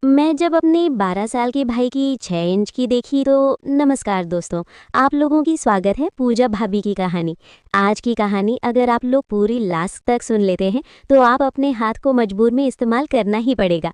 मैं जब अपने 12 साल के भाई की 6 इंच की देखी तो नमस्कार दोस्तों, आप लोगों की स्वागत है पूजा भाभी की कहानी। आज की कहानी अगर आप लोग पूरी लास्ट तक सुन लेते हैं तो आप अपने हाथ को मजबूर में इस्तेमाल करना ही पड़ेगा।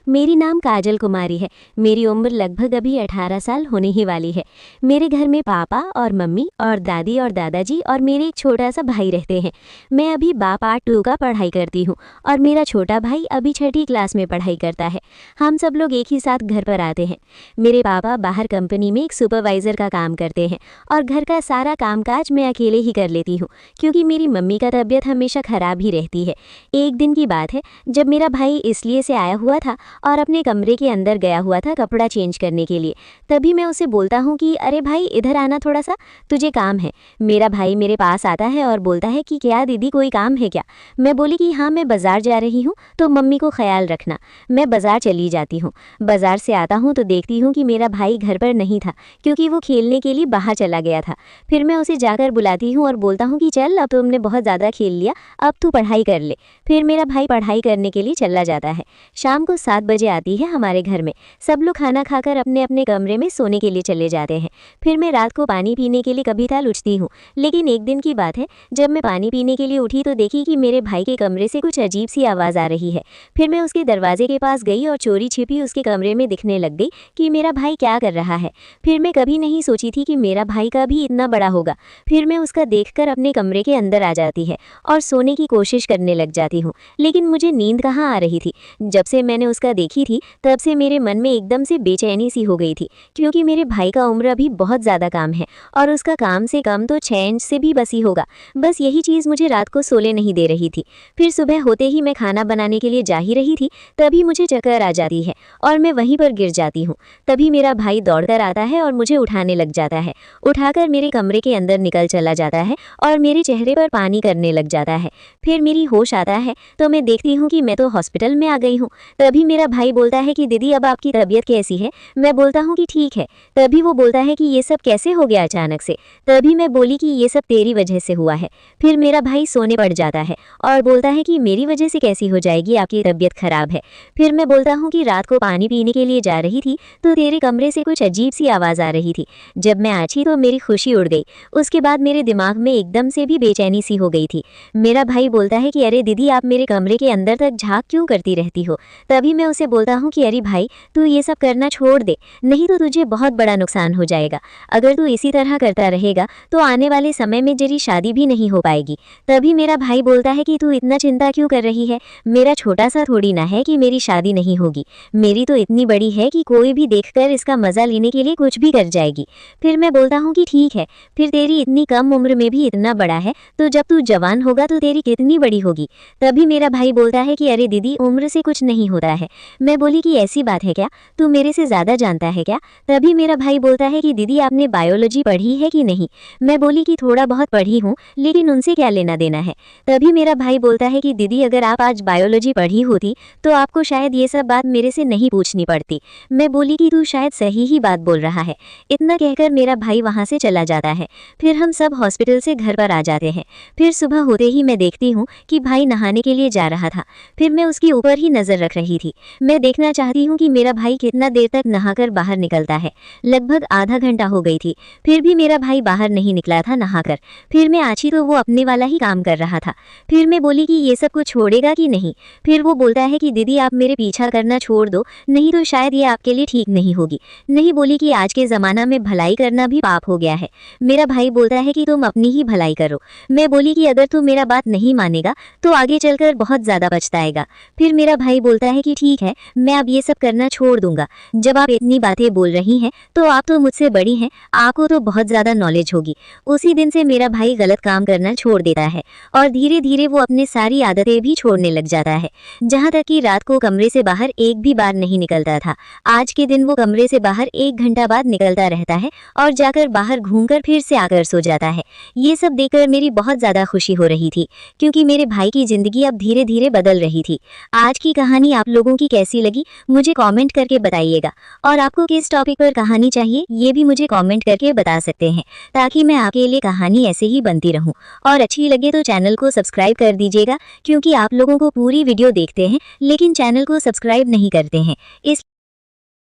मेरी नाम काजल कुमारी है। मेरी उम्र लगभग अभी 18 साल होने ही वाली है। मेरे घर में पापा और मम्मी और दादी और दादाजी और मेरे एक छोटा सा भाई रहते हैं। मैं अभी बा पार्ट 2 का पढ़ाई करती हूँ और मेरा छोटा भाई अभी 6ठी क्लास में पढ़ाई करता है। हम सब लोग एक ही साथ घर पर आते हैं। मेरे पापा बाहर कंपनी में एक सुपरवाइज़र का काम करते हैं और घर का सारा कामकाज मैं अकेले ही कर लेती हूँ क्योंकि मेरी मम्मी का तबीयत हमेशा ख़राब ही रहती है। एक दिन की बात है जब मेरा भाई इसलिए से आया हुआ था और अपने कमरे के अंदर गया हुआ था कपड़ा चेंज करने के लिए। तभी मैं उसे बोलता हूँ कि अरे भाई इधर आना थोड़ा सा, तुझे काम है। मेरा भाई मेरे पास आता है और बोलता है कि क्या दीदी कोई काम है क्या। मैं बोली कि हाँ मैं बाज़ार जा रही हूँ तो मम्मी को ख्याल रखना। मैं बाज़ार चली जाती हूँ। बाज़ार से आता हूँ तो देखती हूँ कि मेरा भाई घर पर नहीं था क्योंकि वो खेलने के लिए बाहर चला गया था। फिर मैं उसे जाकर बुलाती हूँ और बोलता हूँ कि चल अब तुमने बहुत ज़्यादा खेल लिया, अब तू पढ़ाई कर ले। फिर मेरा भाई पढ़ाई करने के लिए चला जाता है। शाम को 7 बजे आती है हमारे घर में। सब लोग खाना खाकर अपने अपने कमरे में सोने के लिए चले जाते हैं। फिर मैं रात को पानी पीने के लिए कभी ताल उठती हूँ। लेकिन एक दिन की बात है जब मैं पानी पीने के लिए उठी तो देखी कि मेरे भाई के कमरे से कुछ अजीब सी आवाज़ आ रही है। फिर मैं उसके दरवाजे के पास गई और चोरी छिपी उसके कमरे में दिखने लग गई कि मेरा भाई क्या कर रहा है। फिर मैं कभी नहीं सोची थी कि मेरा भाई का भी इतना बड़ा होगा। फिर मैं उसका देखकर अपने कमरे के अंदर आ जाती है और सोने की कोशिश करने लग जाती हूँ, लेकिन मुझे नींद कहाँ आ रही थी। जब से मैंने उसका देखी थी तब से मेरे मन में एकदम से बेचैनी सी हो गई थी क्योंकि मेरे भाई का उम्र अभी बहुत ज़्यादा काम है और उसका काम से कम तो 6 इंच से भी बसी होगा। बस यही चीज़ मुझे रात को सोने नहीं दे रही थी। फिर सुबह होते ही मैं खाना बनाने के लिए जा ही रही थी तभी मुझे चक्कर आ जाती है और मैं वहीं पर गिर जाती हूँ। तभी मेरा भाई दौड़कर आता है और मुझे उठाने लग जाता है। उठाकर मेरे कमरे के अंदर निकल चला जाता है और मेरे चेहरे पर पानी करने लग जाता है। फिर मेरी होश आता है तो मैं देखती हूँ कि मैं तो हॉस्पिटल में आ गई हूँ। तभी मेरा भाई बोलता है कि दीदी अब आपकी तबीयत कैसी है। मैं बोलता हूँ कि ठीक है। तभी वो बोलता है कि ये सब कैसे हो गया अचानक से। तभी मैं बोली कि ये सब तेरी वजह से हुआ है। फिर मेरा भाई सोने पड़ जाता है और बोलता है कि मेरी वजह से कैसी हो जाएगी, आपकी तबीयत खराब है। फिर मैं बोलता हूँ कि रात को पानी पीने के लिए जा रही थी तो तेरे कमरे से कुछ अजीब सी आवाज़ आ रही थी। जब मैं आछी तो मेरी खुशी उड़ गई। उसके बाद मेरे दिमाग में एकदम से भी बेचैनी सी हो गई थी। मेरा भाई बोलता है कि अरे दीदी आप मेरे कमरे के अंदर तक झाँक क्यों करती रहती हो। तभी मैं उसे बोलता हूँ कि अरे भाई तू ये सब करना छोड़ दे, नहीं तो तुझे बहुत बड़ा नुकसान हो जाएगा। अगर तू इसी तरह करता रहेगा तो आने वाले समय में तेरी शादी भी नहीं हो पाएगी। तभी मेरा भाई बोलता है कि तू इतना चिंता क्यों कर रही है, मेरा छोटा सा थोड़ी ना है कि मेरी शादी नहीं होगी, मेरी तो इतनी बड़ी है कि कोई भी देखकर इसका मज़ा लेने के लिए कुछ भी कर जाएगी। फिर मैं बोलता हूँ कि ठीक है, फिर तेरी इतनी कम उम्र में भी इतना बड़ा है तो जब तू जवान होगा तो तेरी कितनी बड़ी होगी। तभी मेरा भाई बोलता है कि अरे दीदी उम्र से कुछ नहीं होता है। मैं बोली कि ऐसी बात है क्या, तू मेरे से ज़्यादा जानता है क्या। तभी मेरा भाई बोलता है कि दीदी आपने बायोलॉजी पढ़ी है कि नहीं। मैं बोली कि थोड़ा बहुत पढ़ी हूँ लेकिन उनसे क्या लेना देना है। तभी मेरा भाई बोलता है कि दीदी अगर आप आज बायोलॉजी पढ़ी होती तो आपको शायद ये सब बात मेरे से नहीं पूछनी पड़ती। मैं बोली कि तू शायद सही ही बात बोल रहा है। इतना कहकर मेरा भाई वहाँ से चला जाता है। फिर हम सब हॉस्पिटल से घर पर आ जाते हैं। फिर सुबह होते ही मैं देखती हूँ कि भाई नहाने के लिए जा रहा था। फिर मैं उसके ऊपर ही नज़र रख रही थी। मैं देखना चाहती हूँ कि मेरा भाई कितना देर तक नहाकर बाहर निकलता है। लगभग आधा घंटा हो गई थी, फिर भी मेरा भाई बाहर नहीं निकला था नहाकर। फिर मैं आछी तो वो अपने वाला ही काम कर रहा था। फिर मैं बोली कि ये सब कुछ छोड़ेगा कि नहीं। फिर वो बोलता है कि दीदी आप मेरे पीछा करना छोड़ दो, नहीं तो शायद ये आपके लिए ठीक नहीं होगी। नहीं बोली कि आज के ज़माना में भलाई करना भी पाप हो गया है। मेरा भाई बोलता है कि तुम अपनी ही भलाई करो। मैं बोली कि अगर तू मेरा बात नहीं मानेगा तो आगे चलकर बहुत ज़्यादा पछताएगा। फिर मेरा भाई बोलता है कि ठीक है, मैं अब ये सब करना छोड़ दूंगा। जब आप इतनी बातें बोल रही हैं तो आप तो मुझसे बड़ी हैं, आपको तो बहुत ज़्यादा नॉलेज होगी। उसी दिन से मेरा भाई गलत काम करना छोड़ देता है और धीरे धीरे वो अपनी सारी आदतें भी छोड़ने लग जाता है। जहाँ तक कि रात को कमरे से बाहर एक भी बार नहीं निकलता था। आज के दिन वो कमरे से बाहर 1 घंटा बाद निकलता रहता है और जाकर बाहर घूमकर फिर से आकर सो जाता है। ये सब देखकर मेरी बहुत ज़्यादा खुशी हो रही थी क्योंकि मेरे भाई की ज़िंदगी अब धीरे धीरे बदल रही थी। आज की कहानी आप लोगों की कैसी लगी मुझे कमेंट करके बताइएगा और आपको किस टॉपिक पर कहानी चाहिए ये भी मुझे कमेंट करके बता सकते हैं ताकि मैं आपके लिए कहानी ऐसे ही बनती रहूं। और अच्छी लगे तो चैनल को सब्सक्राइब कर दीजिएगा क्योंकि आप लोगों को पूरी वीडियो देखते हैं लेकिन चैनल को सब्सक्राइब नहीं करते हैं। इस